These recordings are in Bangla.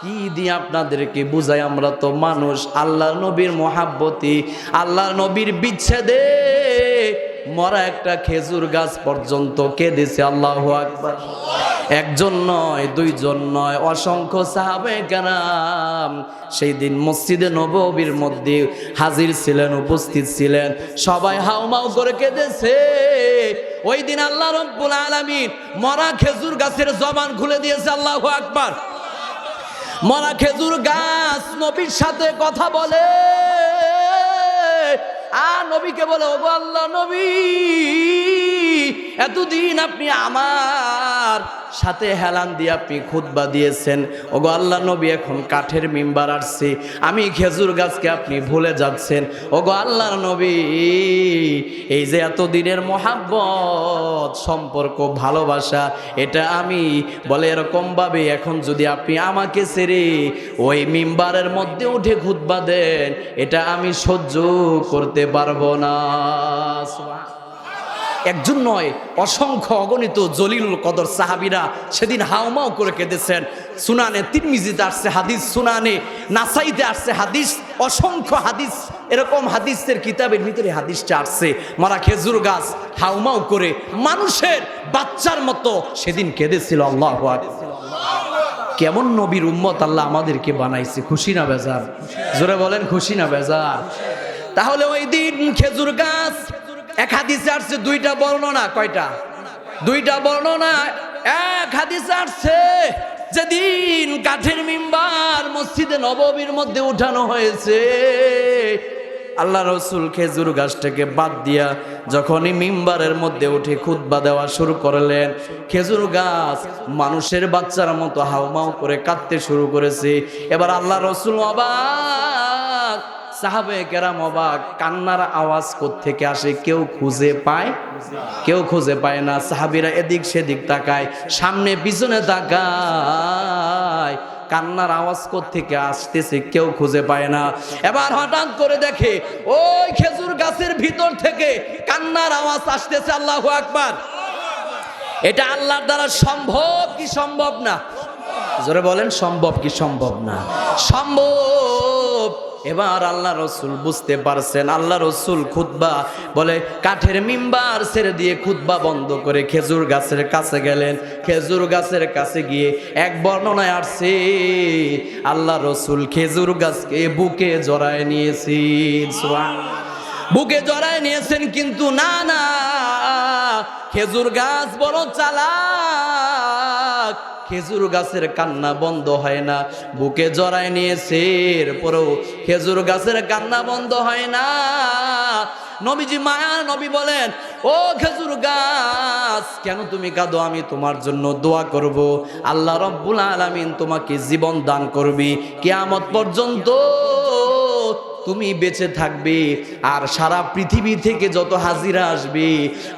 কি দিয়ে আপনাদেরকে বুঝাই, আমরা তো মানুষ। আল্লাহর নবীর মহাব্বতি, আল্লাহর নবীর বিচ্ছেদে মরা একটা খেজুর গাছ পর্যন্ত কেঁদেছে। আল্লাহু আকবার। একজন নয়, দুইজন নয়, অসংখ্য সাহাবায়ে কেরাম সেই দিন মসজিদে নববীর মধ্যে হাজির ছিলেন, উপস্থিত ছিলেন। সবাই হাউমাউ করে কেঁদেছে। ওই দিন আল্লাহ রাব্বুল আলামিন মরা খেজুর গাছের জবান খুলে দিয়েছে। আল্লাহু আকবার। মরা খেজুর গাছ নবীর সাথে কথা বলে, আর নবীকে বলে, ওগো আল্লাহ নবী, এতদিন আপনি আমার সাথে হেলান দিয়ে আপনি খুতবা দিয়েছেন। ওগো আল্লাহ নবী, এখন কাঠের মিম্বার আসছে, আমি খেজুর গাছকে আপনি ভুলে যাচ্ছেন। ওগো আল্লাহর নবী, এই যে এতদিনের মহাব্বত, সম্পর্ক, ভালোবাসা, এটা আমি বলে এরকমভাবে এখন যদি আপনি আমাকে ছেড়ে ওই মিম্বারের মধ্যে উঠে খুতবা দেন, এটা আমি সহ্য করতে পারবো না। একজন নয়, অসংখ্য অগণিত জলিলুল কদর সাহাবীরা সেদিন হাউমাউ করে কেঁদেছেন। সুনানে তিরমিজিতে আসছে হাদিস, সুনানে নাসাইতে আসছে হাদিস, অসংখ্য হাদিস, এরকম হাদিসের কিতাবের ভিতরে হাদিসটা আসছে। মরা খেজুর গাছ হাউমাউ করে মানুষের বাচ্চার মতো সেদিন কেঁদেছিল। আল্লাহু আকবার। কেমন নবীর উম্মত আল্লাহ আমাদেরকে বানাইছে, খুশি না বেজার? জোরে বলেন, খুশি না বেজার? তাহলে ওই দিন খেজুর গাছ, এক হাদিসে আসছে দুইটা বর্ণনা। কয়টা? দুইটা বর্ণনা। এক হাদিসে আসছে যেদিন কাঠের মিম্বার মসজিদে নববীর মধ্যে উঠানো হয়েছে, আল্লাহ রসুল খেজুর গাছটাকে বাদ দিয়া যখনই মিম্বারের মধ্যে উঠে খুতবা দেওয়া শুরু করলেন, খেজুর গাছ মানুষের বাচ্চার মতো হাউমাউ করে কাঁদতে শুরু করেছে। এবার আল্লাহ রসুল অবাক, সাহাবায়ে কেরাম অবাক, কান্নার আওয়াজ কোত্থেকে আসে কেউ খুঁজে পায়? কেউ খুঁজে পায় না। সাহাবীরা এদিক সেদিক তাকায়, সামনে পিছনে তাকায়, কান্নার আওয়াজ কোত্থেকে আসতেছে কেউ খুঁজে পায় না। এবার হঠাৎ করে দেখে ওই খেজুর গাছের ভিতর থেকে কান্নার আওয়াজ আসতেছে। আল্লাহু আকবার। এটা আল্লাহর দ্বারা সম্ভব কি সম্ভব না? জোরে বলেন, সম্ভব কি সম্ভব না? সম্ভব। এবার আল্লাহ রসুল বুঝতে পারছেন। আল্লাহ রসুল খুতবা বলে কাঠের মিম্বার ছেড়ে দিয়ে খুতবা বন্ধ করে খেজুর গাছের কাছে গেলেন। খেজুর গাছের কাছে গিয়ে এক বর্ণনায় আসছে আল্লাহ রসুল খেজুর গাছকে বুকে জড়ায় নিয়েছেন। বুকে জড়ায় নিয়েছেন, কিন্তু না না, খেজুর গাছ বড় চালাক, খেজুর গাছের কান্না বন্ধ হয় না। বুকে জড়ায় নিয়েছে, এরপরেও খেজুর গাছের কান্না বন্ধ হয় না। নবীজি মায়া নবী বলেন, ও খেজুর গাছ, কেন তুমি কাঁদো? আমি তোমার জন্য দোয়া করব, আল্লাহ রব্বুল আলামিন তোমাকে জীবন দান করবি, কিয়ামত পর্যন্ত তুমি বেঁচে থাকবে। আর সারা পৃথিবী থেকে যত হাজিরা আসবে,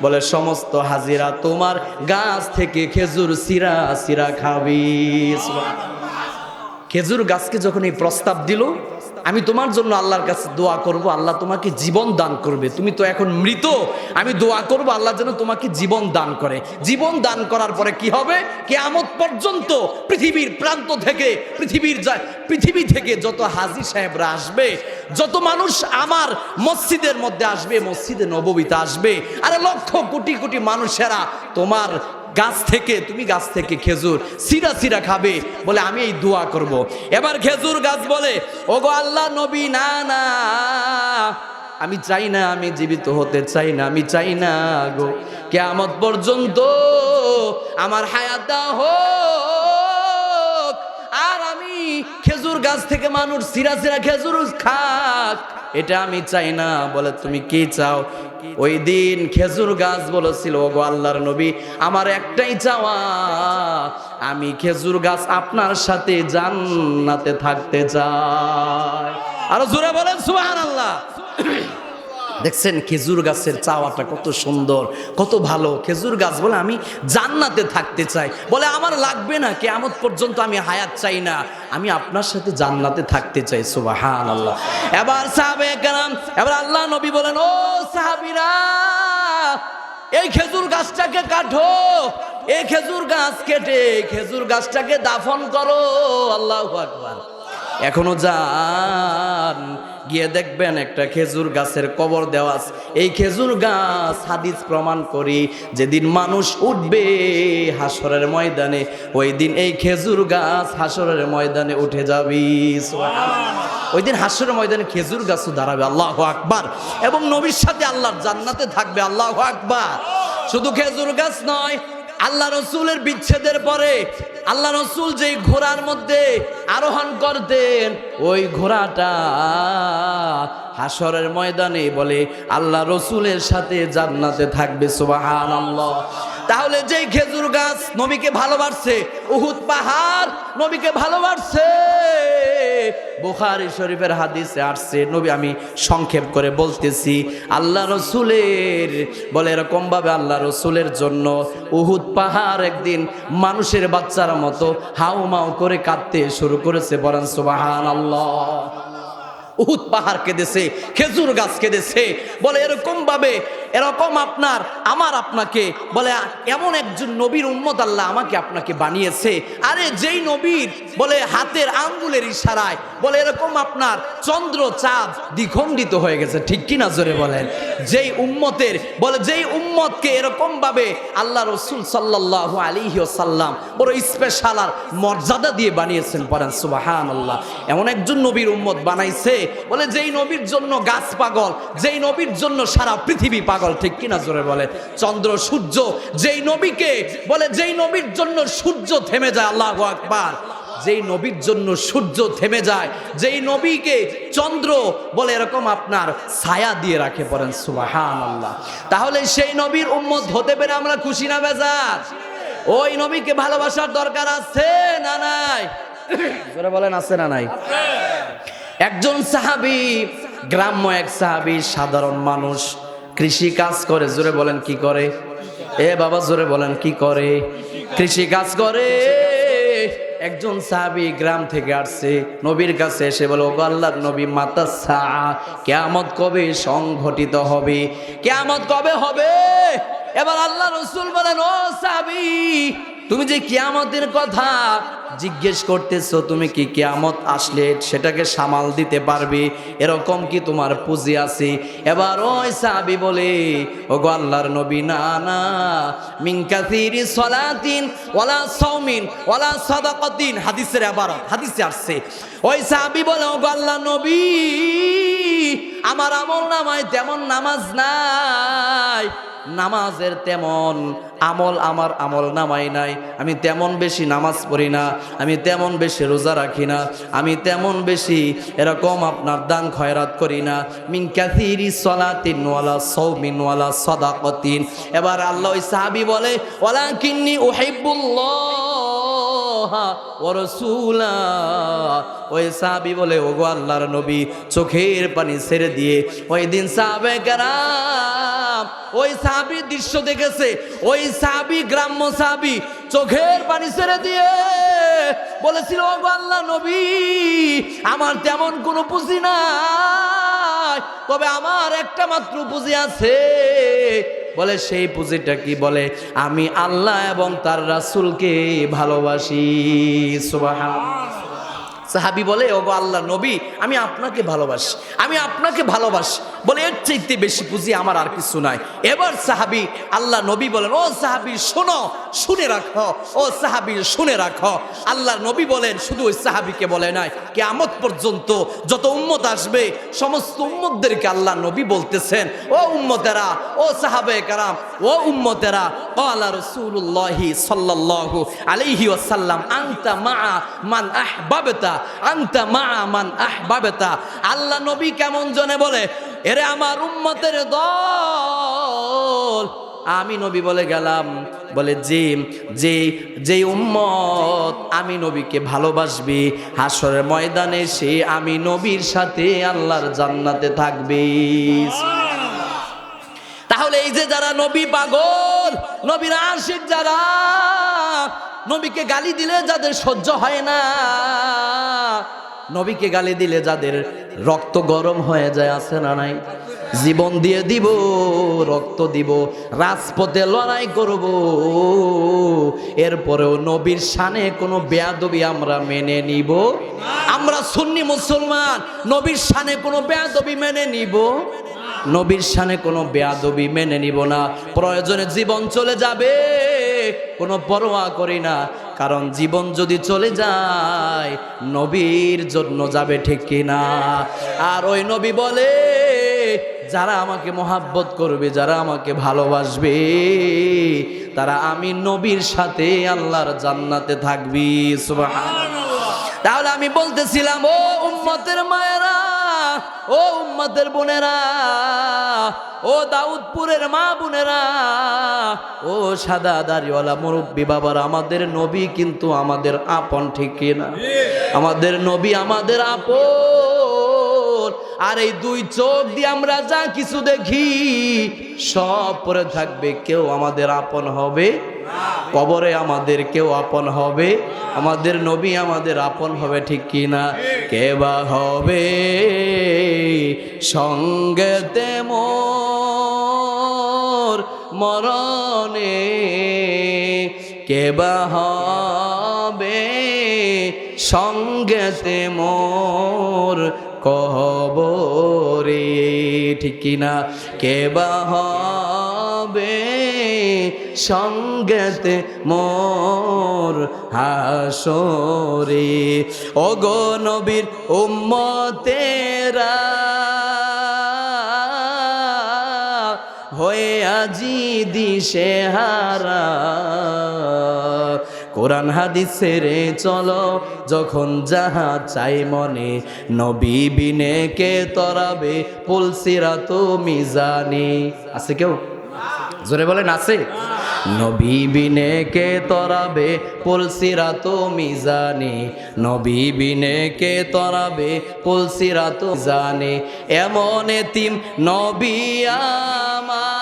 বলে সমস্ত হাজিরা তোমার গাছ থেকে খেজুর সিরা সিরা খাবি। খেজুর গাছকে যখন এই প্রস্তাব দিল, আমি তোমার জন্য আল্লাহর কাছে দোয়া করব, আল্লাহ তোমাকে জীবন দান করবে, তুমি তো এখন মৃত, আমি দোয়া করব আল্লাহ যেন তোমাকে জীবন দান করে। জীবন দান করার পরে কি হবে? কিয়ামত পর্যন্ত পৃথিবীর প্রান্ত থেকে, পৃথিবী থেকে যত হাজী সাহেবরা আসবে, যত মানুষ আমার মসজিদের মধ্যে আসবে, মসজিদে নববীতে আসবে, আরে লক্ষ কোটি কোটি মানুষেরা তোমার গাছ থেকে, তুমি গাছ থেকে খেজুর সিরা সিরা খাবে, বলে আমি এই দোয়া করব। এবার খেজুর গাছ বলে, ওগো আল্লাহ নবী, না না, আমি চাই না, আমি জীবিত হতে চাই না, আমি চাই না গো, কিয়ামত পর্যন্ত আমার হায়াত হোক, আর আমি খেজুর গাছ থেকে মানুষ সিরা সিরা খেজুর খাক, এটা আমি চাই না। বলে তুমি কি চাও? ওই দিন খেজুর গাছ বলেছিল, ওগো আল্লাহর নবী, আমার একটাই চাওয়া, আমি খেজুর গাছ আপনার সাথে জান্নাতে থাকতে চাই। আরো জোরে বলেন সুবহানাল্লাহ। দেখছেন খেজুর গাছের চাওয়াটা কত সুন্দর, কত ভালো। খেজুর গাছ বলে আমি জান্নাতে থাকতে চাই, বলে আমার লাগবে না, কিয়ামত পর্যন্ত আমি হায়াত চাই না, আমি আপনার সাথে জান্নাতে থাকতে চাই। সুবহানাল্লাহ। এবার সাহাবায়ে কেরাম, এবার আল্লাহ নবী বলেন, ও সাহাবীরা, এই খেজুর গাছটাকে কাটো, এই খেজুর গাছ কেটে খেজুর গাছটাকে দাফন করো। আল্লাহু আকবার। এখনো যান, গিয়ে দেখবেন একটা খেজুর গাছের কবর দেওয়া আছে। এই খেজুর গাছ হাদিস প্রমাণ করি যেদিন মানুষ উঠবে হাসরের ময়দানে, ওই দিন এই খেজুর গাছ হাসরের ময়দানে উঠে যাবি। সুবহানাল্লাহ। ওই দিন হাসরের ময়দানে খেজুর গাছও দাঁড়াবে। আল্লাহু আকবার। এবং নবীর সাথে আল্লাহর জান্নাতে থাকবে। আল্লাহু আকবার। শুধু খেজুর গাছ নয়, আল্লাহ রসুলের বিচ্ছেদের পরে আল্লাহ রসুল যেই ঘোড়ার মধ্যে আরোহণ করতেন, ওই ঘোড়াটা হাসরের ময়দানে বলে আল্লাহ রসুলের সাথে জান্নাতে থাকবে। সুবহানাল্লাহ। তাহলে যেই খেজুর গাছ নবীকে ভালোবাসছে, উহুদ পাহাড় নবীকে ভালোবাসছে। বুখারী শরীফের হাদিসে আসছে, নবী, আমি সংক্ষেপ করে বলতেছি, আল্লাহ রসুলের বলে এরকম ভাবে আল্লাহ রসুলের জন্য উহুদ পাহাড় একদিন মানুষের বাচ্চার মতো হাউমাউ করে কাঁদতে শুরু করেছে। বলেন সুবহানাল্লাহ। উহুদ পাহাড় কেঁদেছে, খেজুর গাছ কেঁদেছে। বলে এরকম ভাবে, এরকম আপনার আমার আপনাকে বলে এমন একজন নবীর উম্মত আল্লাহ আমাকে আপনাকে বানিয়েছে। আরে যেই নবীর বলে হাতের আঙ্গুলের ইশারায় বলে এরকম আপনার চন্দ্র চাঁদ দ্বিখণ্ডিত হয়ে গেছে। ঠিক কি না জোরে বলেন? যেই উম্মতের বলে যেই উম্মতকে এরকম ভাবে আল্লাহ রসুল সাল্লাল্লাহু আলাইহি ওয়াসাল্লাম বড় স্পেশাল আর মর্যাদা দিয়ে বানিয়েছেন। পড়েন সুবহানাল্লাহ। এমন একজন নবীর উম্মত বানাইছে বলে যেই নবীর জন্য গাছ পাগল, যেই নবীর জন্য সারা পৃথিবী পাগল। ঠিক কিনা জোরে বলে? চন্দ্র সূর্য যেই নবীকে বলে যেই নবীর জন্য সূর্য থেমে যায়। আল্লাহু আকবার। যেই নবীর জন্য সূর্য থেমে যায়, যেই নবীকে চন্দ্র বলে এরকম আপনার ছায়া দিয়ে রাখে। পড়েন সুবহানাল্লাহ। তাহলে সেই নবীর উম্মত হতে পেরে আমরা খুশি না বেজার? ওই নবীকে ভালোবাসার দরকার আছে না নাই? জোরে বলেন, আছে না নাই? একজন সাহাবী, গ্রাম্য এক সাহাবী, সাধারণ মানুষ, কৃষি কাজ করে। জোরে বলেন কি করে? এ বাবা জোরে বলেন কি করে? কৃষি কাজ করে। একজন সাহাবী গ্রাম থেকে আসছে, নবীর কাছে এসে বলে, ওগো আল্লাহর নবী, মাতা সা, কিয়ামত কবে সংঘটিত হবে? কিয়ামত কবে হবে? এবার আল্লাহ রাসূল বলেন, ও সাহাবী, তুমি যে কিয়ামতের কথা জিজ্ঞেস করতেছো, তুমি কি কিয়ামত আসলে সেটাকে সামাল দিতে পারবে? এরকম কি তোমার পুঁজি আছে? এবার ওই সাহাবী বলে, ওগো আল্লাহর নবী, না না, মিন কাসিরি সলাতিন ওয়ালা সাওমিন ওয়ালা সাদাকাতিন, হাদিসের ইবারত, হাদিসে আসছে। ওই সাহাবী বলে, ওগো আল্লাহর নবী, আমার আমল নামায় তেমন নামাজ নাই, নামাজের তেমন আমল আমার আমল নামাই নাই, আমি তেমন বেশি নামাজ পড়ি না, আমি তেমন বেশি রোজা রাখি না, আমি তেমন বেশি এরকম আপনার দান খয়রাত করি না। মিন কাসিরি সলাতিন ওয়ালা সাওমিন ওয়ালা সাদাকাতিন। এবার আল্লাহ ওই সাহাবী বলে, ওয়ালাকিন্নী উহিব্বুল্লাহ ওয়া রাসূলা। ওই সাহাবী বলে, ওগো আল্লাহর নবী, চোখের পানি ছেড়ে দিয়ে ওই দিন সাহাবায়ে কেরাম ওই সাহাবী দৃশ্য দেখেছে। ওই সাহাবী, গ্রাম্য সাহাবী, চোখের পানি ছেড়ে দিয়ে বলেছিল, ওগো আল্লাহর নবী, আমার তেমন কোনো পুঁজি নাই, তবে আমার একটা মাত্র পুঁজি আছে। বলে সেই পুঁজিটা কি? বলে আমি আল্লাহ এবং তার রাসূলকে ভালোবাসি। সুবহানাল্লাহ। সাহাবী বলে, ওগো আল্লাহর নবী, আমি আপনাকে ভালোবাসি, আমি আপনাকে ভালোবাসি। বলে এর চাইতে বেশি পুঁজি আমার আর কিছু নাই। এবার সাহাবী, আল্লাহ নবী বলেন, ও সাহাবী শোনো, শুনে রাখো, ও সাহাবী শুনে রাখো। আল্লাহর নবী বলেন, শুধু ওই সাহাবীকে বলে নাই, কিয়ামত পর্যন্ত যত উম্মত আসবে সমস্ত উম্মতদেরকে আল্লাহ নবী বলতেছেন, ও উম্মতেরা, ও সাহাবায়ে কেরাম, ও উম্মতেরা, ক্বালা রাসূলুল্লাহি সাল্লাল্লাহু আলাইহি ওয়াসাল্লাম, আনতা মা'a মান আহবাবতা, আনতা মা'a মান আহবাবতা। আল্লাহ নবী কেমন জনে বলে, এরে আমার উম্মতের দল, আমি নবী বলে গেলাম, বলে যে উম্মত আমি নবীকে ভালোবাসবি, হাসরের ময়দানে সে আমি নবীর সাথে আল্লাহর জান্নাতে থাকবে। তাহলে এই যে যারা নবী পাগল, নবীর আশিক যারা, নবীকে গালি দিলে যাদের সহ্য হয় না, নবীকে গালি দিলে যাদের রক্ত গরম হয়ে যায়, আছে না নাই? জীবন দিয়ে দিব, রক্ত দিব, রাজপথে লড়াই করব, এরপরেও নবীর শানে কোনো বেয়াদবি আমরা মেনে নিব? আমরা সুন্নি মুসলমান, নবীর শানে কোনো বেয়াদবি মেনে নিব? নবীর শানে কোনো বেয়াদবি মেনে নিব না। প্রয়োজনে জীবন চলে যাবে, কোনো পরোয়া করি না, কারণ জীবন যদি চলে যায় নবীর জন্য যাবে, ঠিক কিনা? আর ওই নবী বলে, যারা আমাকে মহাব্বত করবে, যারা আমাকে ভালোবাসবে, তারা আমি নবীর সাথে আল্লাহর জান্নাতে থাকবি। সুবহানাল্লাহ। তাহলে আমি বলতেছিলাম, ও উম্মতের মায়েরা, ও উম্মতের বোনেরা, ও দাউদপুরের মা বোনেরা, ও সাদা দাড়িওয়ালা মুরব্বী বাবারা, আমাদের নবী কিন্তু আমাদের আপন, ঠিক কিনা? আমাদের নবী আমাদের আপন। আর এই দুই চোখ দিয়ে আমরা যা কিছু দেখি সব পরে থাকবে, কেউ আমাদের আপন হবে? কবরে আমাদের কেউ আপন হবে? আমাদের নবী আমাদের আপন হবে, ঠিক কিনা? কে বা হবে সঙ্গেতে মোর মরণে, কে বা হবে সঙ্গেতে মোর কবরে, ঠিক কিনা? কে বা হবে সঙ্গেতে মোর হাসরে। ওগো নবীর উম্মতেরা, হয়ে আজি দিশেহারা, কোরআন হাদিস ছেড়ে চলো যখন যাহা চাই মনে, নবী বিনে কে তরাবে পুলসিরাত মিজানে। আছে কেউ? জোরে বলেন, আছে? নবী বিনে কে তরাবে পুলসিরাত মিজানে, নবী বিনে কে তরাবে পুলসিরাত মিজানে। এমন এতিম নবী আমার,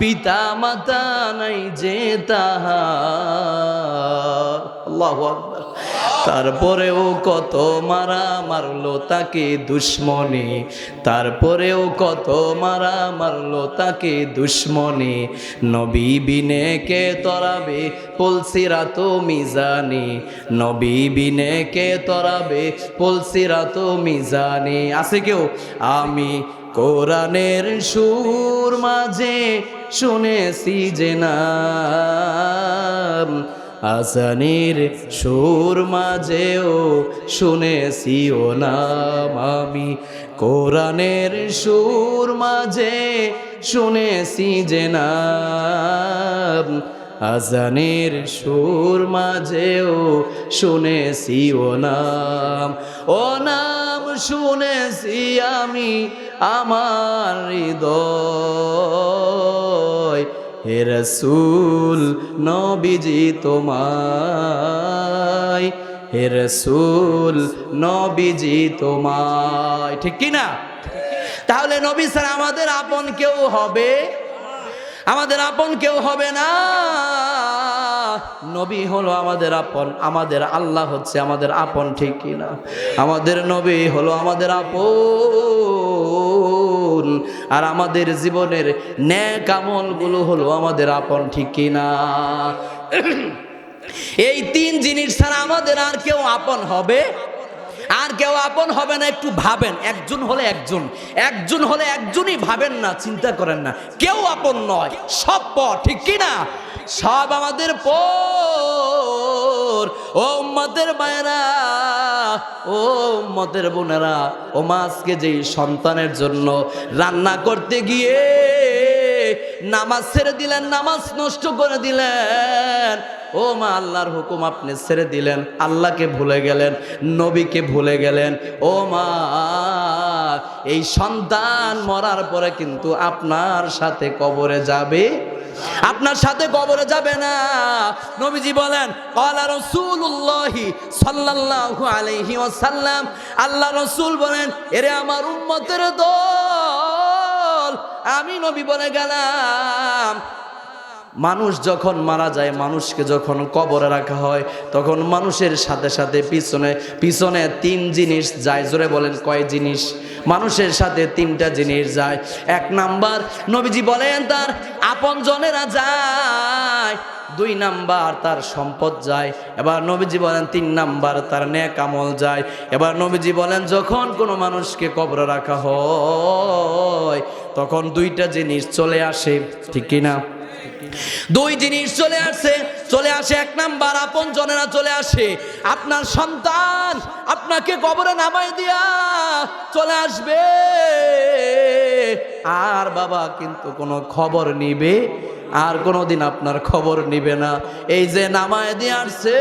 পিতা মাতা নাই যে তাহার। আল্লাহু আকবার। তারপরেও কত মারা মারলো তাকে দুশ্মনে, তারপরেও কত মারা মারলো তাকে দুশ্মনে, নবী বিনে কে তরাবে পুলসিরাত মিজানে, নবী বিনে কে তরাবে পুলসিরাত মিজানে। আছে কেউ? আমি কোরআনের সুর মাঝে শুনেছি যে নাম, আজানের সুর মাঝেও শুনেছি ও নাম। আমি কোরআনের সুর মাঝে শুনেছি যে নাম, আজানের সুর মাঝেও শুনেছি ও নাম। ও নাম শুনেছি আমি আমার হৃদয়, হে রাসূল নবীজি তোমায়, হে রাসূল নবীজি তোমায়, ঠিক কি না? তাহলে নবী ছাড়া আমাদের আপন কেউ হবে? আমাদের আপন কেউ হবে না। নবী হলো আমাদের আপন, আমাদের আল্লাহ হচ্ছে আমাদের আপন, ঠিক কি না? আমাদের নবী হলো আমাদের আপন, আর আমাদের জীবনের নেক আমলগুলো হলো আমাদের আপন, ঠিক কি না? এই তিন জিনিস ছাড়া আমাদের আর কেউ আপন হবে? আর কেউ আপন হবে না। একটু ভাবেন, একজন হলে একজন, একজন হলে একজনই, ভাবেন না, চিন্তা করেন না, কেউ আপন নয়, সব পর, ঠিক কি না? সব আমাদের পর। ও উম্মতের মায়েরা, ও উম্মতের বোনেরা, ও মা, আজকে যেই সন্তানের জন্য রান্না করতে গিয়ে নামাজ ছেড়ে দিলেন, নামাজ নষ্ট করে দিলেন, ও মা, আল্লাহর হুকুম আপনি ছেড়ে দিলেন, আল্লাহকে ভুলে গেলেন, নবীকে ভুলে গেলেন। ও মা, এই সন্তান মরার পরে কিন্তু আপনার সাথে কবরে যাবে, আপনার সাথে কবরে যাবে না। নবীজি বলেন, ক্বালা রাসূলুল্লাহি সাল্লাল্লাহু আলাইহি ওয়াসাল্লাম, আল্লাহ রাসূল বলেন, এরে আমার উম্মতের দল, আমি নবী বলে গেলাম, মানুষ যখন মারা যায়, মানুষকে যখন কবরে রাখা হয়, তখন মানুষের সাথে সাথে পিছনে পিছনে 3 জিনিস যায়। জোরে বলেন কয় জিনিস? মানুষের সাথে 3টা জিনিস যায়। 1 নাম্বার নবীজি বলেন তার আপনজনেরা যায়, 2 নাম্বার তার সম্পদ যায়, এবার নবীজি বলেন 3 নাম্বার তার নেক আমল যায়। এবার নবীজি বলেন যখন কোনো মানুষকে কবরে রাখা হয় তখন 2টা জিনিস চলে আসে, ঠিক কিনা? 2 জিনিস চলে আসে। 1 নাম্বার আপনজনেরা চলে আসে। আপনার সন্তান আপনাকে কবরে নামাই দিয়া চলে আসবে, আর বাবা কিন্তু কোনো খবর নিবে, আর কোনোদিন আপনার খবর নিবে না। এই যে নামায় দিয়ে আসছে,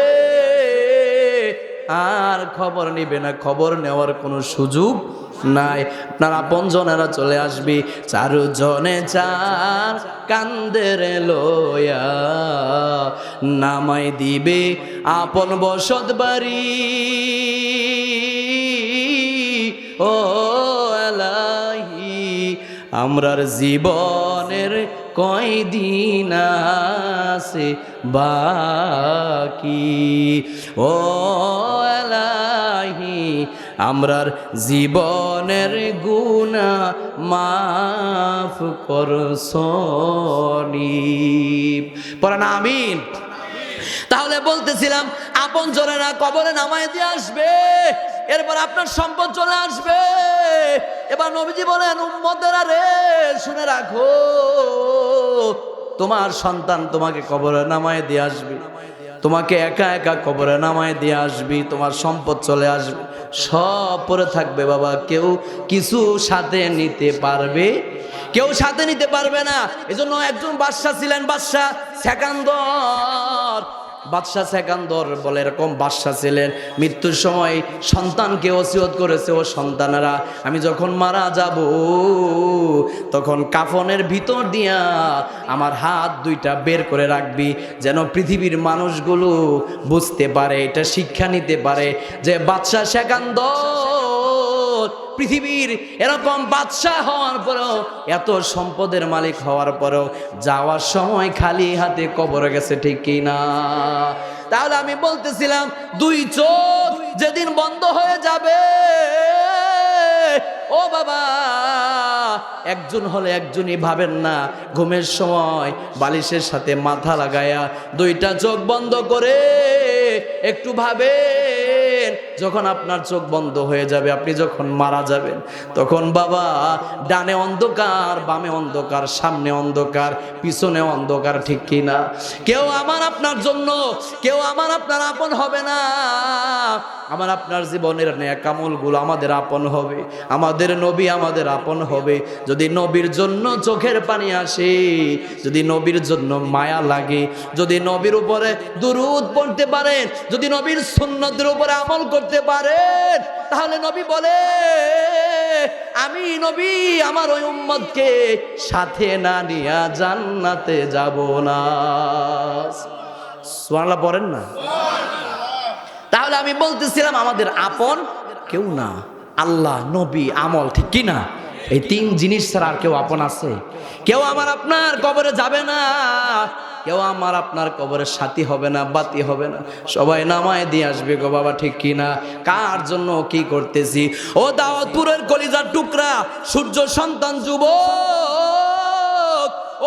আর খবর নিবে না, খবর নেওয়ার কোনো সুযোগ নাই। আপনার আপনজনেরা চলে আসবে। 4 জনে 4 কান্দের লয়া নামাই দিবে আপন বসত বাড়ি। ও এলাহি আমরার জীবনের কয়দিন আছে বাকি, ও এলাহি আমরার জীবনের গুনাহ মাফ করছনি। পড়েন আমিন। তাহলে বলতেছিলাম আপনজনেরা কবরে নামায় দিয়ে আসবে, এরপর আপনার সম্পদ চলে আসবে। এবার নবীজি বলেন উম্মতেরা রে শুনে রাখো, তোমার সন্তান তোমাকে কবরে নামায় দিয়ে আসবে, তোমাকে একা একা কবরে নামায় দিয়ে আসবি, তোমার সম্পদ চলে আসবে, সব পরে থাকবে বাবা, কেউ কিছু সাথে নিতে পারবে, কেউ সাথে নিতে পারবে না। এজন্য একজন বাদশা ছিলেন, বাদশা সেকান্দর বলে এরকম বাদশা ছিলেন। মৃত্যুর সময় সন্তানকে ওসিয়ত করেছে, ও সন্তানেরা আমি যখন মারা যাব তখন কাফনের ভিতর দিয়া আমার হাত 2টা বের করে রাখবি, যেন পৃথিবীর মানুষগুলো বুঝতে পারে, এটা শিক্ষা নিতে পারে যে বাদশা সেকান্দর পৃথিবীর এরকম বাদশাহ হওয়ার পরেও, এত সম্পদের মালিক হওয়ার পরেও যাওয়ার সময় খালি হাতে কবরে গেছে, ঠিক কি না? তাহলে আমি বলতেছিলাম 2 চোখ যেদিন বন্ধ হয়ে যাবে, ও বাবা একজন হলে একজনই ভাবেন না, ঘুমের সময় বালিশের সাথে মাথা লাগায়া 2টা চোখ বন্ধ করে একটু ভাবেন, যখন আপনার চোখ বন্ধ হয়ে যাবে, আপনি যখন মারা যাবেন, তখন বাবা ডানে অন্ধকার, বামে অন্ধকার, সামনে অন্ধকার, পিছনে অন্ধকার, ঠিক কি না? কেউ আমার আপনার জন্য, কেউ আমার আপনার আপন হবে না। আমার আপনার জীবনের নেক আমলগুলো আমাদের আপন হবে, আমাদের নবী আমাদের আপন হবে। যদি নবীর জন্য চোখের পানি আসে, যদি নবীর জন্য মায়া লাগে, যদি নবীর উপরে দুরূদ পড়তে পারেন, যদি নবীর সুন্নতের উপরে আমল করতে পারেন, তাহলে নবী বলে আমি নবী আমার ওই উম্মতকে সাথে না নিয়া জান্নাতে যাব না। সুবহানাল্লাহ পড়েন না? তাহলে আমি বলতেছিলাম আমাদের আপন কেউ না, আল্লাহ, নবী, আমল, ঠিক কি না? এই 3 জিনিস ছাড়া আর কেউ আপন আছে? কেউ আমার আপনার কবরে যাবে না, কেউ আমার আপনার কবরের সাথী হবে না, বাতি হবে না, সবাই নামায় দিয়ে আসবে গো বাবা, ঠিক কি না? কার জন্য কি করতেছি? ও দাওয়াতপুরের কলিজার টুকরা, সূর্য সন্তান যুবক,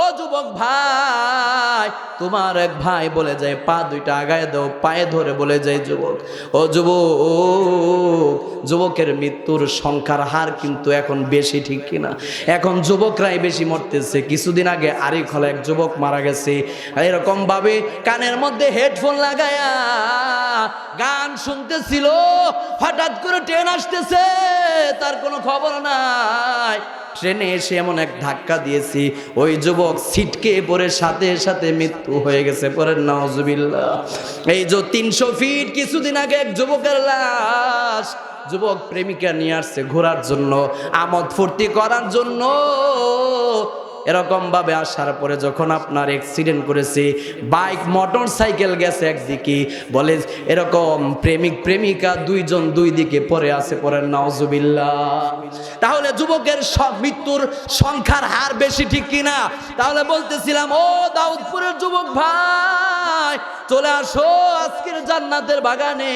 ও যুবক ভাই, তোমার এক ভাই বলে যায় পা 2টা আগায় দাও, পায়ে ধরে বলে যায় যুবক, ও যুবক, যুবকের মৃত্যুর সংখ্যার হার কিন্তু এখন বেশি, ঠিক কিনা? এখন যুবকরাই বেশি মরতেছে। কিছুদিন আগে আরিক হলে এক যুবক মারা গেছে, এরকম ভাবে কানের মধ্যে হেডফোন লাগায়া গান শুনতেছিল, হঠাৎ করে ট্রেন আসতেছে, তার কোনো খবর নাই, ট্রেনে এসে এমন এক ধাক্কা দিয়েছি, ওই যুবক ছিটকে পড়ে সাথে সাথে মৃত্যু হয়ে গেছে। পরে নাউজুবিল্লাহ। এই যে 300 ফিট কিছুদিন আগে এক যুবকের লাশ, যুবক প্রেমিকা নিয়ে আসছে ঘোরার জন্য, আমোদ ফুর্তি করার জন্য, এরকম ভাবে আসার পরে যখন আপনার অ্যাক্সিডেন্ট করেছে, বাইক মোটর সাইকেল গেছে একদিকে, বলে এরকম প্রেমিক প্রেমিকা দুইজন দুই দিকে পড়ে আছে, পড়েন নাউজুবিল্লাহ। তাহলে যুবকের মৃত্যুর সংখ্যার হার বেশি, ঠিক কিনা? তাহলে বলতেছিলাম, ও দাউদপুরের যুবক ভাই, চলে আসো আজকের জান্নাতের বাগানে।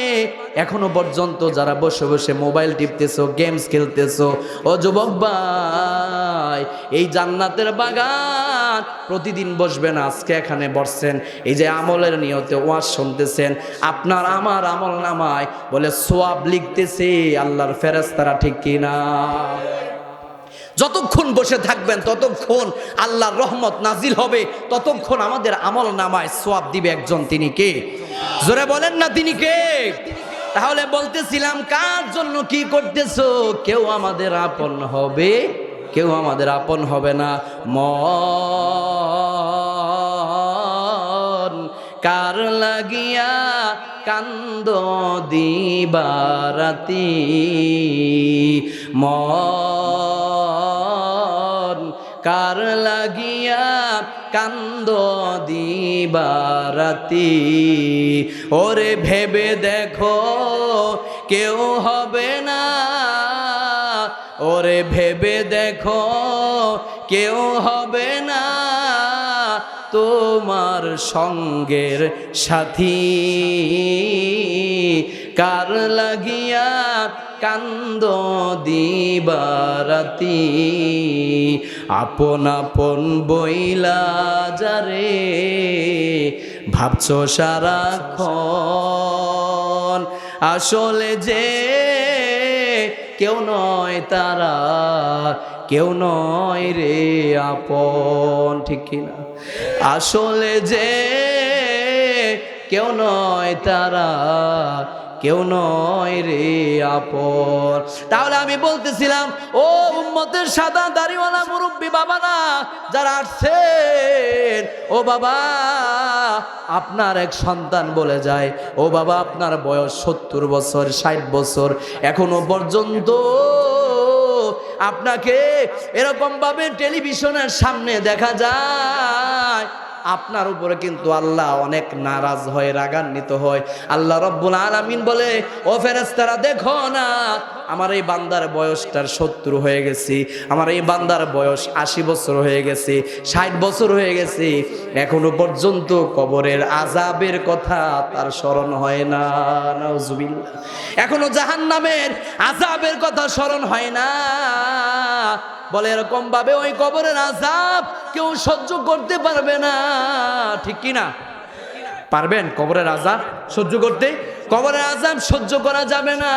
এখনো পর্যন্ত যারা বসে বসে মোবাইল টিপতেছো, গেমস খেলতেছো, ও যুবক ভাই, এই জান্নাতের বাগান প্রতিদিন বসবেন, আজকে এখানে বসছেন, এই যে আমলের নিয়তে ওয়াজ শুনতেছেন, আপনার আমার আমল নামায় বলে সোয়াব লিখতেছে আল্লাহর ফেরেশতারা, ঠিক কিনা? যতক্ষণ বসে থাকবেন ততক্ষণ আল্লাহর রহমত নাজিল হবে, ততক্ষণ আমাদের আমল নামায় সোয়াব দিবে একজন, তিনি কে? জোরে বলেন না, তিনি কে? তাহলে বলতেছিলাম, কার জন্য কি করতেছো? কেউ আমাদের আপন হবে, কেউ আমাদের আপন হবে না। মন কার লাগিয়া কান্দ দিবারাতি, মন কার লাগিয়া কান্দ দিবারাতি, ওরে ভেবে দেখো কেউ হবে না, ওরে ভেবে দেখো কেউ হবে না তোমার সঙ্গের সাথী, কার লাগিয়া কান্দ দিবারাতি, আপন আপন বইলা যারে ভাবছো সারাক্ষণ, আসলে যে কেউ নয় তারা, কেউ নয় রে আপন, ঠিক কিনা? আসলে যে কেউ নয় তারা, কেউ নয় রে আপন। তাহলে আমি বলতেছিলাম, ও উম্মতের সাদা দাড়িওয়ালা মুরব্বী বাবারা যারা আসছেন, ও বাবা, আপনার এক সন্তান বলে যায়, ও বাবা আপনার বয়স 70 বছর 60 বছর, এখনো পর্যন্ত আপনাকে এরকম ভাবে টেলিভিশনের সামনে দেখা যায়, আপনার উপরে কিন্তু আল্লাহ অনেক নারাজ হয়, রাগান্বিত হয়। আল্লাহ রব্বুল আলামিন বলে, ও ফেরেশতারা দেখো না, আমার এই বান্দার বয়সটার 70 হয়ে গেছে, আমার এই বান্দার বয়স 80 বছর হয়ে গেছে, 60 বছর হয়ে গেছে, এখনো পর্যন্ত কবরের আযাবের কথা তার স্মরণ হয় না, নাউজুবিল্লাহ। এখনো জাহান্নামের আযাবের কথা স্মরণ হয় না। বলে এরকম ভাবে ওই কবরের আযাব কেউ সহ্য করতে পারবে না, ঠিক কিনা? পারবেন কবরের আযাব সহ্য করতে? কবরের আযাব সহ্য করা যাবে না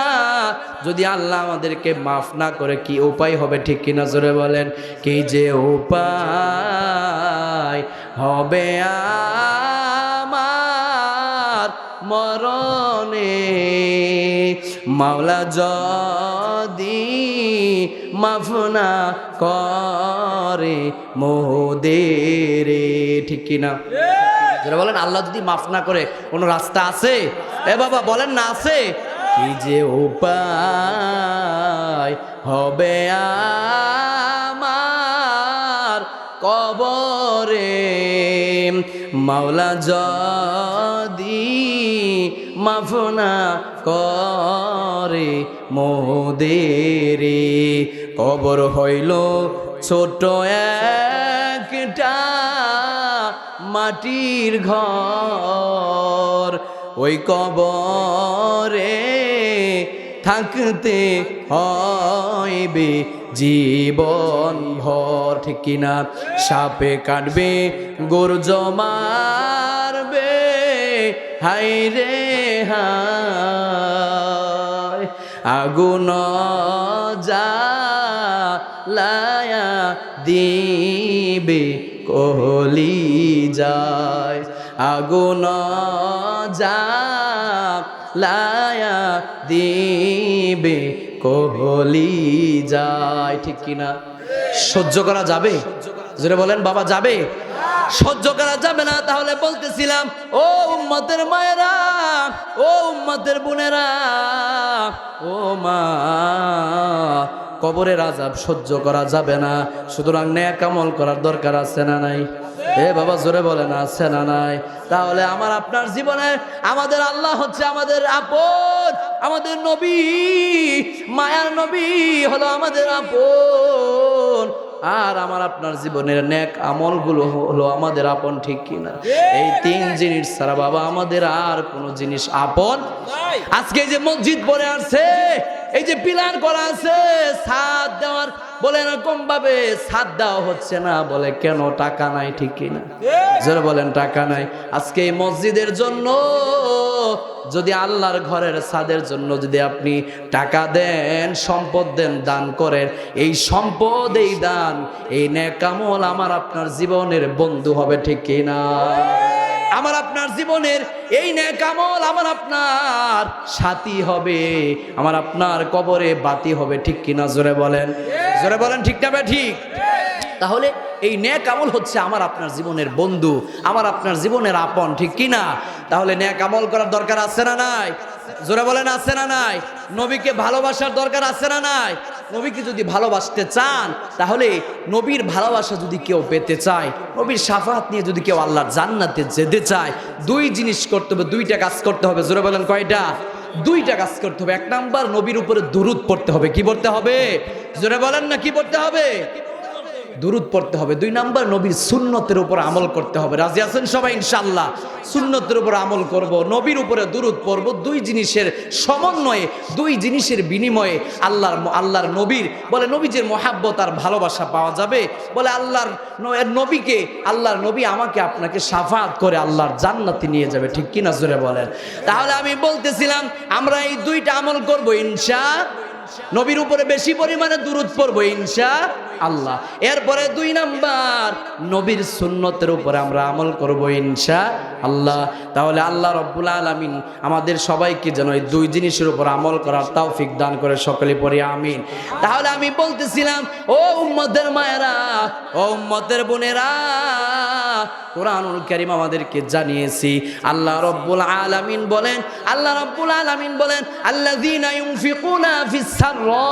যদি আল্লাহ আমাদেরকে মাফ না করে। কি উপায় হবে, ঠিক কিনা? জোরে বলেন, কি যে উপায় হবে আমার মরণে, মাওলা যদি মাফ না করে মোদের, ঠিক কিনা? যারা বলেন আল্লাহ যদি মাফ না করে কোনো রাস্তা আছে? এ বাবা বলেন না, আছে? কি যে উপায় হবে আমার কবরে, মাওলা যদি মাফ না করে মোদের, কবর হইল ছোট একটা মাটির ঘর, ওই কবরে থাকতে হইবে জীবন ভর, ঠিক কিনা? সাপে কাটবে, গর্জ মারবে, হাই রে হায়, আগুন জ্বালায়া দিবে কলি যায়, আগুন জ্বালায়া দিবে কলি যায়, ঠিক কিনা? সহ্য করা যাবে? জোরে বলেন বাবা, যাবে? সহ্য করা যাবে না। তাহলে বলতেছিলাম, ও উম্মতের মায়েরা, ও উম্মতের বোনেরা, ও মা, কবরের আযাব সহ্য করা যাবে না, সুতরাং নেক আমল করার দরকার আছে না নাই? এ বাবা জোরে বলেন আছে না নাই? তাহলে আমার আপনার জীবনে আমাদের আল্লাহ হচ্ছে আমাদের আপন, আমাদের নবী, মায়ার নবী হলো আমাদের আপন, আর আমার আপনার জীবনের নেক আমলগুলো হলো আমাদের আপন, ঠিক কিনা? এই তিন জিনিস ছাড়া বাবা আমাদের আর কোনো জিনিস আপন। আজকে যে মসজিদ পড়ে আছে, এই যে পিলার করা আছে, ছাদ দেওয়ার বলে এরকম ভাবে ছাদ দেওয়া হচ্ছে না, বলে কেন? টাকা নাই, ঠিক কিনা? যারা বলেন টাকা নাই। আজকে এই মসজিদের জন্য যদি আল্লাহর ঘরের ছাদের জন্য যদি আপনি টাকা দেন, সম্পদ দেন, দান করেন, এই সম্পদ, এই দান, এই নেক আমল আমার আপনার জীবনের বন্ধু হবে, ঠিক কিনা? আমার আপনার জীবনের এই নেক আমল আমার আপনার সাথী হবে, আমার আপনার কবরে বাতি হবে, ঠিক কিনা? জোরে বলেন, জোরে বলেন, ঠিক না? ঠিক। তাহলে এই নেক আমল হচ্ছে আমার আপনার জীবনের বন্ধু, আমার আপনার জীবনের আপন, ঠিক কিনা? তাহলে নেক আমল করার দরকার আছে না নাই? জোরে বলেন আছে না নাই? নবীকে ভালোবাসার দরকার আছে না নাই? নবীকে যদি ভালোবাসতে চান, তাহলে নবীর ভালোবাসা যদি কেউ পেতে চায়, নবীর শাফাত নিয়ে যদি কেউ আল্লাহর জান্নাতে যেতে চায়, দুই জিনিস করতে হবে, দুইটা কাজ করতে হবে। জোরে বলেন কয়টা? দুইটা কাজ করতে হবে। এক নাম্বার, নবীর উপরে দুরূদ পড়তে হবে। কি পড়তে হবে? জোরে বলেন না, কি পড়তে হবে? দুরূদ পড়তে হবে। দুই নাম্বার, নবীর সুন্নতের উপর আমল করতে হবে। রাজি আছেন সবাই? ইনশাআল্লাহ সুন্নতের উপর আমল করব, নবীর উপরে দুরূদ পড়ব। দুই জিনিসের সমন্বয়ে, দুই জিনিসের বিনিময়ে আল্লাহর নবীর বলে নবীজির মহাব্বত আর ভালোবাসা পাওয়া যাবে। বলে আল্লাহর নবীকে, আল্লাহর নবী আমাকে আপনাকে শাফাত করে আল্লাহর জান্নাতে নিয়ে যাবে, ঠিক কিনা? জোরে বলেন। তাহলে আমি বলতেছিলাম আমরা এই দুইটা আমল করব ইনশাআল্লাহ। নবীর উপরে বেশি পরিমাণে দুরূদ পড়বো ইনশাআল্লাহ। এরপরে দুই নাম্বার, নবীর সুন্নতের উপরে আমরা আমল করব ইনশাআল্লাহ। তাহলে আল্লাহ রাব্বুল আলামিন আমাদের সবাইকে যেন এই দুই জিনিসের উপর আমল করার তৌফিক দান করে, সকলে পড়ি আমিন। তাহলে আমি বলতেছিলাম, ও উম্মতের মায়েরা, ও উম্মতের বোনেরা, কোরআনুল কারীম আমাদেরকে জানিয়েছি, আল্লাহ রাব্বুল আলামিন বলেন, আল্লাহ রাব্বুল আলামিন বলেন, আল্লাযীনা ইউনফিকুনা ফিস সাররা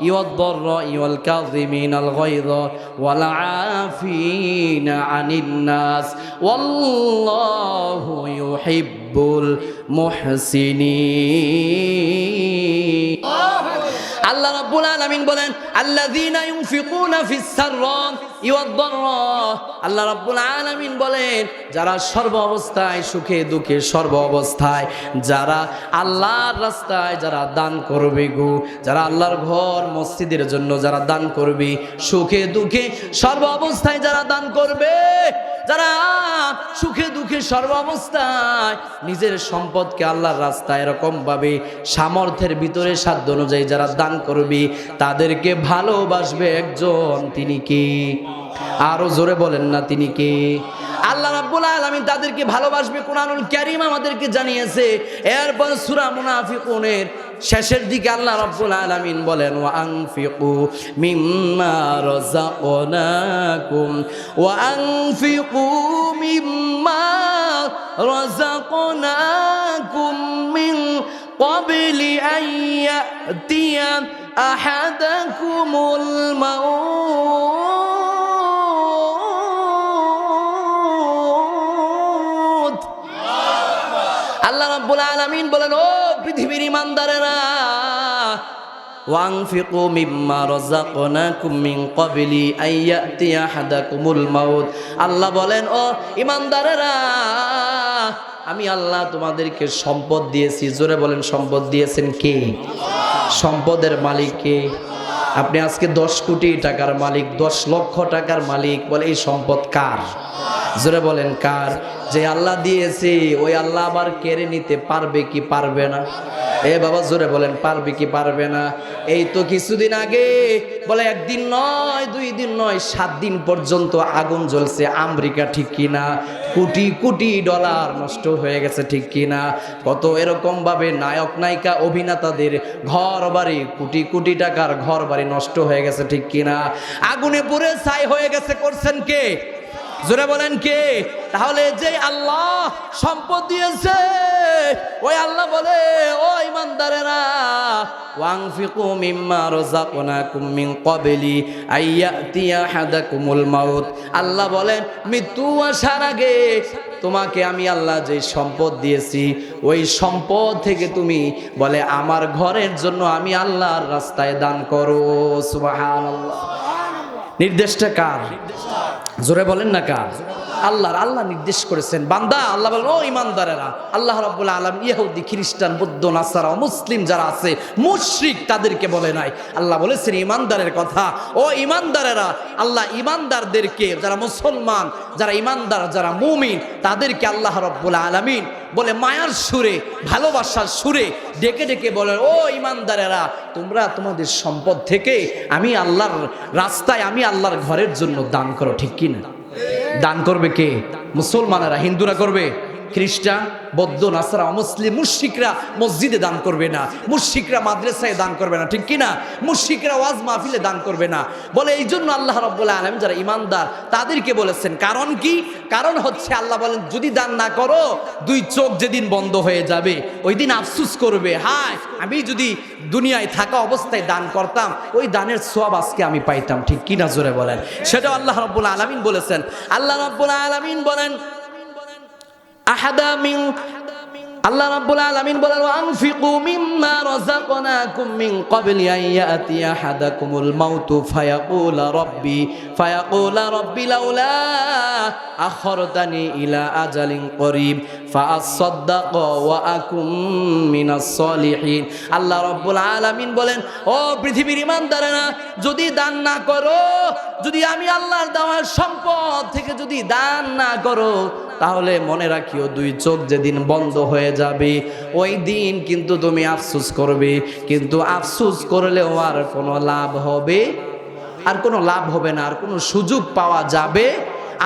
ওয়াদ-দাররা ওয়াল কাযিমিনাল গায়যা ওয়াল আফিনা আনিন নাস ওয়াল্লাহু ইউহিব্বুল মুহসিনিন। আল্লাহ রাব্বুল আলামিন বলেন, আল্লাযীনা ইউনফিকুনা ফিস সাররা ওয়াদ-দাররা, আল্লাহ রাব্বুল আলামিন বলেন, যারা সর্ব অবস্থায়, সুখে দুঃখে সর্ব অবস্থায়, যারা আল্লাহর রাস্তায় যারা দান করবে গো, যারা আল্লাহর ঘর মসজিদের জন্য যারা দান করবে, সুখে দুঃখে সর্ব অবস্থায় যারা দান করবে, যারা সুখে দুঃখে সর্ব অবস্থায় নিজের সম্পদকে আল্লাহর রাস্তায় এরকম ভাবে সামর্থ্যের ভিতরে সাধ্য অনুযায়ী যারা দান করবে, তাদেরকে ভালোবাসবে একজন, তিনি কে? আরো জোরে বলেন না, তিনি কে? আল্লাহ রাব্বুল আলামিন তাদেরকে ভালোবাসবে, কোরআনুল কারীম আমাদেরকে জানিয়েছে। এরপর সূরা মুনাফিকুনের শেষের দিকে আল্লাহ রাব্বুল আলামিন বলেন, ওয়া আনফিকু মিম্মা রাযাকনাকুম, ওয়া আনফিকু মিম্মা রাযাকনাকুম মিন ক্বাবলি আন ইয়াতিয়া আহাদাকুমুল মাউত। আল্লাহ রাব্বুল আলামিন বলেন, ও পৃথিবীর ঈমানদারেরা, ওয়ানফিকু মিম্মা রাযাকনাকুম মিন ক্বাবলি আন ইয়াতিয়া আহাদাকুমুল মাউত। আল্লাহ বলেন, ও ঈমানদারেরা, আমি আল্লাহ তোমাদেরকে সম্পদ দিয়েছি। জোরে বলেন, সম্পদ দিয়েছেন কে? সম্পদের মালিক কে? আপনি আজকে 10 কোটি টাকার মালিক, 10 লক্ষ টাকার মালিক, বলে এই সম্পদ কার? জোরে বলেন কার? যে আল্লাহ দিয়েছে, ওই আল্লাহ আবার কেড়ে নিতে পারবে কি পারবে না? এ বাবা জোরে বলেন, পারবে কি পারবে না? এই তো কিছুদিন আগে বলে একদিন নয়, 2 দিন নয়, 7 দিন পর্যন্ত আগুন জ্বলছে আমেরিকা, ঠিক কিনা? কোটি কোটি ডলার নষ্ট হয়ে গেছে, ঠিক কিনা? কত এরকম ভাবে নায়ক নায়িকা অভিনেতাদের ঘর বাড়ি, কোটি কোটি টাকার ঘর বাড়ি নষ্ট হয়ে গেছে, ঠিক কিনা? আগুনে পুড়ে ছাই হয়ে গেছে, করছেন কে? জোরে বলেন কে? তাহলে যে আল্লাহ সম্পদ দিয়েছে ওই আল্লাহ বলে, ও ঈমানদারেরা, ওয়ানফিকু মিম্মা রাযাকনাকুম মিন ক্বাবলি আইয়াতিয়া আহাদাকুমুল মাউত। আল্লাহ বলেন মৃত্যু আসার আগে তোমাকে আমি আল্লাহ যে সম্পদ দিয়েছি ওই সম্পদ থেকে তুমি বলে আমার ঘরের জন্য আমি আল্লাহর রাস্তায় দান করো। সুবহানাল্লাহ। নির্দেশটা কার? জোরে বলেন না কার? আল্লাহর। আল্লাহ নির্দেশ করেছেন বান্দা। আল্লাহ বলেন, ও ঈমানদারেরা, আল্লাহ রাব্বুল আলামিন ইহুদি খ্রিস্টান বৌদ্ধ নাসারা মুসলিম যারা আছে মুশরিক তাদেরকে বলে নাই, আল্লাহ বলেছেন ঈমানদারের কথা। ও ঈমানদারেরা, আল্লাহ ঈমানদারদেরকে, যারা মুসলমান, যারা ঈমানদার, যারা মুমিন, তাদেরকে আল্লাহ রাব্বুল আলামিন বলে মায়ার সুরে, ভালোবাসার সুরে ডেকে ডেকে বলে, ও ঈমানদারেরা, তোমরা তোমাদের সম্পদ থেকে আমি আল্লাহর রাস্তায়, আমি আল্লাহর ঘরের জন্য দান করো। ঠিক কি না? দান করবে কে? মুসলমানেরা। হিন্দুরা করবে? খ্রিস্টান বৌদ্ধ নাসারা মুসলিম মুশরিকরা মসজিদে দান করবে না, মুশরিকরা মাদ্রাসায় দান করবে না, ঠিক কি না? মুশরিকরা ওয়াজ মাহফিলে দান করবে না। বলে এই জন্য আল্লাহ রাব্বুল আলামিন যারা ঈমানদার তাদেরকে বলেছেন। কারণ কি? কারণ হচ্ছে আল্লাহ বলেন যদি দান না করো দুই চোখ যেদিন বন্ধ হয়ে যাবে ওই দিন আফসোস করবে, হায় আমি যদি দুনিয়ায় থাকা অবস্থায় দান করতাম ওই দানের সওয়াব আজকে আমি পাইতাম। ঠিক কি না? জোরে বলেন। সেটা আল্লাহ রাব্বুল আলামিন বলেছেন। আল্লাহ রাব্বুল আলামিন বলেন আল্লাহ রাব্বুল আলামিন বলেন, ওয়ানফিকু মিম্মা রাযাকনাকুম মিন ক্বাবলি আইয়াতিয়া আহাদাকুমুল মাউতু ফায়াকুলা রাব্বি লাউলা আখরতানি ইলা আজালিন করিব ফাআসাদদাক ওয়া আকুম মিনাস সলিহিন। আল্লাহ রাব্বুল আলামিন বলেন, ও পৃথিবীর ঈমানদারেরা, যদি দান না করো, যদি আমি আল্লাহর দেওয়া সম্পদ থেকে যদি দান না করো, তাহলে মনে রাখিও দুই চোখ যেদিন বন্ধ হয়ে যাবে ওই দিন কিন্তু তুমি আফসোস করবে। কিন্তু আফসোস করলেও আর কোনো লাভ হবে? আর কোনো লাভ হবে না। আর কোনো সুযোগ পাওয়া যাবে?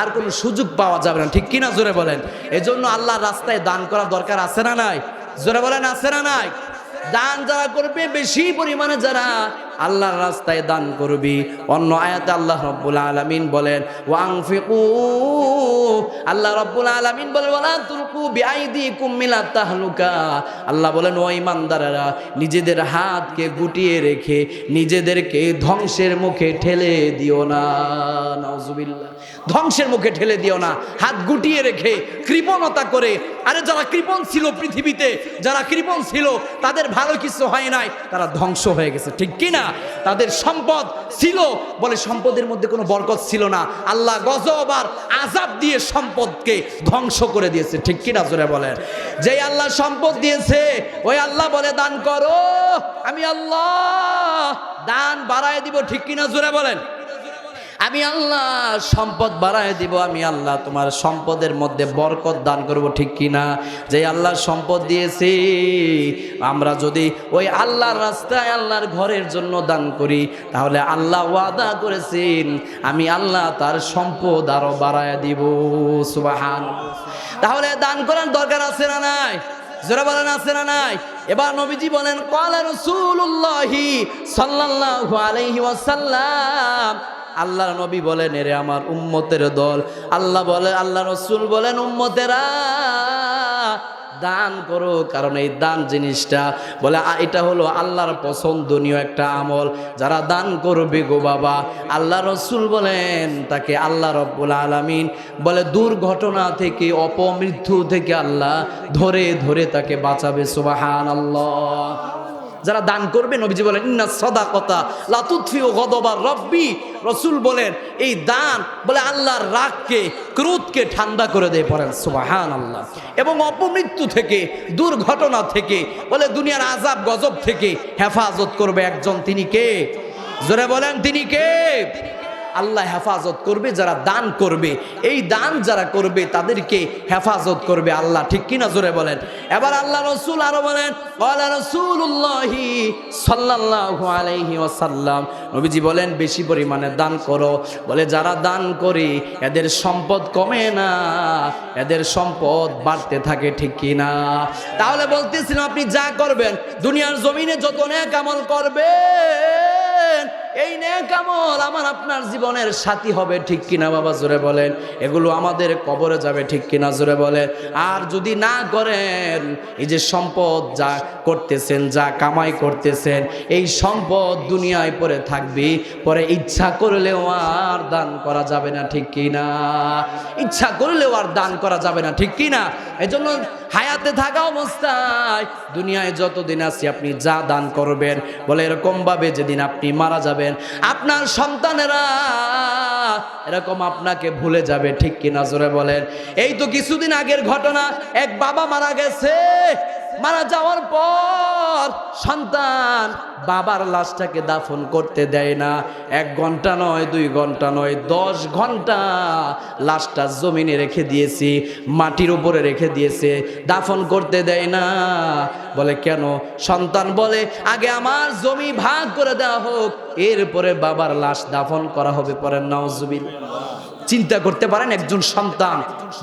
আর কোনো সুযোগ পাওয়া যাবে না। ঠিক কিনা? জোরে বলেন। এজন্য আল্লাহর রাস্তায় দান করা দরকার আছে না নাই? জোরে বলেন, আছে না নাই? দান যারা করবে, বেশি পরিমাণে যারা আল্লাহর রাস্তায় দান করবি, অন্য আয়াতে আল্লাহ রাব্বুল আলামিন বলেন ওয়ানফিকু, আল্লাহ রাব্বুল আলামিন বলেন ওয়ালা তুলকু বিআইদিকুম মিলা তাহলুকা। আল্লাহ বলেন, ও ঈমানদারেরা, নিজেদের হাতকে গুটিয়ে রেখে নিজেদেরকে ধ্বংসের মুখে ঠেলে দিও না। নাউজুবিল্লাহ। ধ্বংসের মুখে ঠেলে দিও না। হাত গুটিয়ে রেখে কৃপণতা করে, আরে যারা কৃপণ ছিল পৃথিবীতে, যারা কৃপণ ছিল তাদের ভালো কিছু হয় নাই, তারা ধ্বংস হয়ে গেছে। ঠিক কি না? তাদের সম্পদ ছিল বলে সম্পদের মধ্যে কোনো বরকত ছিল না, আল্লাহ গজব আর আযাব দিয়ে সম্পদকে ধ্বংস করে দিয়েছে। ঠিক কি না? জোরে বলেন। যেই আল্লাহ সম্পদ দিয়েছে ওই আল্লাহ বলে দান করো, আমি আল্লাহ দান বাড়ায় দিব। ঠিক কি না? জোরে বলেন। আমি আল্লাহ সম্পদ বাড়ায় দিব, আমি আল্লাহ তোমার সম্পদের মধ্যে বরকত দান করব। ঠিক কিনা? যে আল্লাহ সম্পদ দিয়েছে আমরা যদি ওই আল্লাহর রাস্তায় আল্লাহর ঘরের জন্য দান করি তাহলে আল্লাহ ওয়াদা করেছেন আমি আল্লাহ তার সম্পদ আরো বাড়ায় দিব। সুবহানাল্লাহ। তাহলে দান করার দরকার আছে না নাই? যারা বলেন আছে না নাই? এবার নবীজি বলেন, ক্বালা রাসূলুল্লাহি সাল্লাল্লাহু আলাইহি ওয়াসাল্লাম, আল্লাহর নবী বলেন, এরে আমার উম্মতের দল, আল্লাহ বলে, আল্লাহ রাসূল বলেন, উম্মতেরা দান করো। কারণ এই দান জিনিসটা বলে এটা হলো আল্লাহর পছন্দনীয় একটা আমল। যারা দান করবে গো বাবা, আল্লাহ রাসূল বলেন তাকে আল্লাহ রাব্বুল আলামিন বলে দুর্ঘটনা থেকে, অপমৃত্যু থেকে আল্লাহ ধরে ধরে তাকে বাঁচাবে। সুবহানাল্লাহ। যারা দান করবে, নবীজি বলেন ইন্না সাদাকাতা লা তুতফিউ গদবার রাব্বি, রাসূল বলেন এই দান বলে আল্লাহর রাগকে, ক্রোধকে ঠান্ডা করে দেয়। পড়েন সুবহানাল্লাহ। এবং অপমৃত্যু থেকে, দুর্ঘটনা থেকে, বলে দুনিয়ার আযাব গজব থেকে হেফাজত করবে একজন। তিনি কে? জোরে বলেন, তিনি কে? আল্লাহ হেফাজত করবে যারা দান করবে। এই দান যারা করবে তাদেরকে হেফাজত করবে আল্লাহ। ঠিক কিনা? জোরে বলেন। এবার আল্লাহ রাসূল আরো বলেন, ক্বালা রাসূলুল্লাহি সাল্লাল্লাহু আলাইহি ওয়াসাল্লাম, নবীজি বলেন বেশি পরিমাণে দান করো। বলে যারা দান করে এদের সম্পদ কমে না, এদের সম্পদ বাড়তে থাকে। ঠিক কিনা? তাহলে বলতেছিলাম আপনি যা করবেন, দুনিয়ার জমিনে যত নেক আমল করবেন এই নেক আমল আমার আপনার জীবনের সাথী হবে, ঠিক কিনা বাবা জোরে বলেন? এগুলো আমাদের কবরে যাবে, ঠিক কিনা জোরে বলেন? আর যদি না করেন, এই যে সম্পদ যা করতেছেন, যা কামাই করতেছেন, এই সম্পদ দুনিয়ায় পড়ে থাকবে, পরে ইচ্ছা করলেও আর দান করা যাবে না, ঠিক কিনা? ইচ্ছা করলেও আর দান করা যাবে না, ঠিক কিনা? এজন্য হায়াতে থাকা অবস্থায় দুনিয়ায় যতদিন আছি আপনি যা দান করবেন, বলে এরকম ভাবে যেদিন আপনি মারা যাবেন আপনার সন্তানেরা এরকম আপনাকে ভুলে যাবে, ঠিক কিনা জোরে বলেন? এই তো কিছুদিন আগের ঘটনা, এক বাবা মারা গেছে, মারা যাওয়ার পর সন্তান বাবার লাশটাকে দাফন করতে দেয় না। 1 ঘন্টা নয়, 2 ঘন্টা নয়, 10 ঘন্টা লাশটা জমিনে রেখে দিয়েছি, মাটির উপরে রেখে দিয়েছে, দাফন করতে দেয় না। বলে কেন? সন্তান বলে আগে আমার জমি ভাগ করে দেওয়া হোক, এরপরে বাবার লাশ দাফন করা হবে। পরে নাউজুবিল্লাহ। চিন্তা করতে পারেন, একজন সন্তান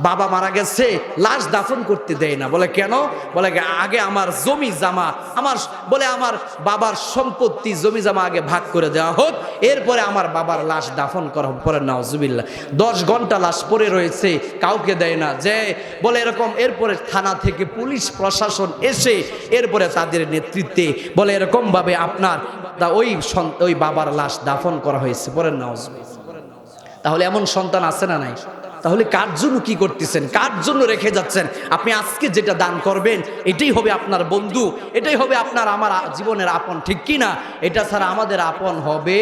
বাবা মারা গেছে, লাশ দাফন করতে দেয় না। বলে কেন? বলে আগে আমার জমি জামা, আমার বাবার সম্পত্তি জমি জামা আগে ভাগ করে দেওয়া হোক, এরপরে আমার বাবার লাশ দাফন করা হবে। পরে নাউজুবিল্লাহ। 10 ঘন্টা লাশ পড়ে রয়েছে, কাউকে দেয় না। যে বলে এরকম, এরপরে থানা থেকে পুলিশ প্রশাসন এসে এরপরে তাদের নেতৃত্বে বলে এরকম ভাবে আপনার ওই বাবার লাশ দাফন করা হয়েছে। পরে নাউজুবিল্লাহ। তাহলে এমন সন্তান আছে না নাই? তাহলে কার জন্য কি করতেছেন, কার জন্য রেখে যাচ্ছেন? আপনি আজকে যেটা দান করবেন এটাই হবে আপনার বন্ধু, এটাই হবে আপনার আমার জীবনের আপন, ঠিক কি না? এটা ছাড়া আমাদের আপন হবে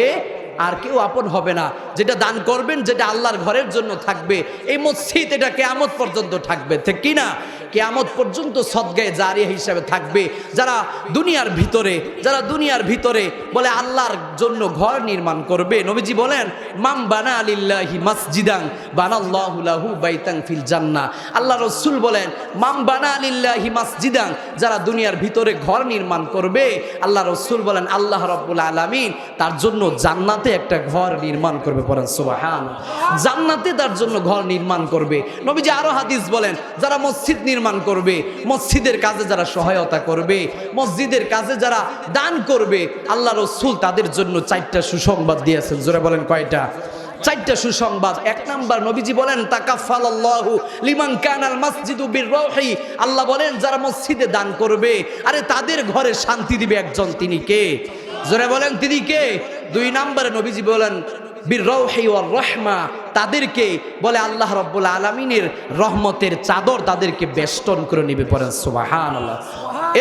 আর কেউ আপন হবে না। যেটা দান করবেন, যেটা আল্লাহর ঘরের জন্য থাকবে, এই মসজিদ এটা কিয়ামত পর্যন্ত থাকবে, ঠিক কি না? কিয়ামত পর্যন্ত সদগায়ে জারিয়া হিসাবে থাকবে। যারা দুনিয়ার ভিতরে বলে আল্লাহর জন্য ঘর নির্মাণ করবে, নবীজি বলেন মাম বানা লিল্লাহি মাসজিদান বানাল্লাহু লাহু বাইতান ফিল জান্নাহ। আল্লাহ রাসূল বলেন মাম বানা লিল্লাহি মাসজিদান, যারা দুনিয়ার ভিতরে ঘর নির্মাণ করবে, আল্লাহ রাসূল বলেন আল্লাহ রাব্বুল আলামিন তার জন্য জান্নাতে একটা ঘর নির্মাণ করবে। পড়েন সুবহানাল্লাহ। জান্নাতে তার জন্য ঘর নির্মাণ করবে। নবীজি আরো হাদিস বলেন, যারা মসজিদ নির্মাণ করবে, মসজিদের কাজে যারা সহায়তা করবে, মসজিদের কাজে যারা দান করবে, আল্লাহ রাসূল তাদের জন্য 4টা সুসংবাদ দিয়েছেন। জোরে বলেন কয়টা? 4টা সুসংবাদ। 1 নাম্বার, নবীজি বলেন তাকাফফালাল্লাহু লিমান কানাল মাসজিদু বিররৌহি, আল্লাহ বলেন যারা মসজিদে দান করবে, আরে তাদের ঘরে শান্তি দিবে একজন, তিনি কে? জোরে বলেন তিনি কে? 2 নম্বরে নবীজি বলেন বিররৌহি ওয়ার রাহমা, তাদেরকে বলে আল্লাহ রাব্বুল আলামিনের রহমতের চাদর তাদেরকে বেষ্টন করে নেবে। পড়েন সুবহানাল্লাহ।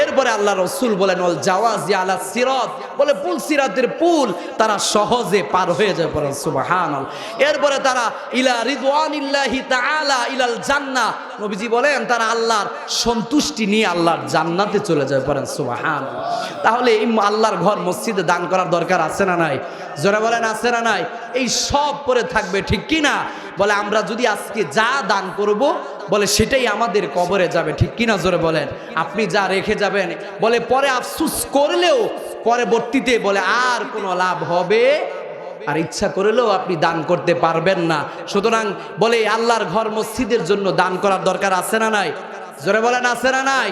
এরপরে আল্লাহ রাসূল বলেন ওয়াল জাওয়াজি আলা সিরাত, বলে সিরাতের পুল তারা সহজে পার হয়ে যায়। পড়েন সুবহানাল্লাহ। এরপরে তারা ইলা রিদওয়ানিল্লাহি তাআলা ইলাল জান্নাহ, নবীজি বলেন তারা আল্লাহর সন্তুষ্টি নিয়ে আল্লাহর জান্নাতে চলে যায়। পড়েন সুবহানাল্লাহ। তাহলে এই আল্লাহর ঘর মসজিদে দান করার দরকার আছে না নাই? জোরে বলেন আছে না নাই? এই সব পরে থাকবে, ঠিক কি না? বলে আমরা যদি আজকে যা দান করব, বলে সেটাই আমাদের কবরে যাবে, ঠিক কি না? জোরে বলেন। আপনি যা রেখে যাবেন, বলে পরে আফসোস করলেও পরবর্তীতে বলে আর কোনো লাভ হবে আর ইচ্ছা করলেও আপনি দান করতে পারবেন না। সুতরাং বলে আল্লাহর ঘর মসজিদের জন্য দান করার দরকার আছে না নাই? জোরে বলেন আছে না নাই?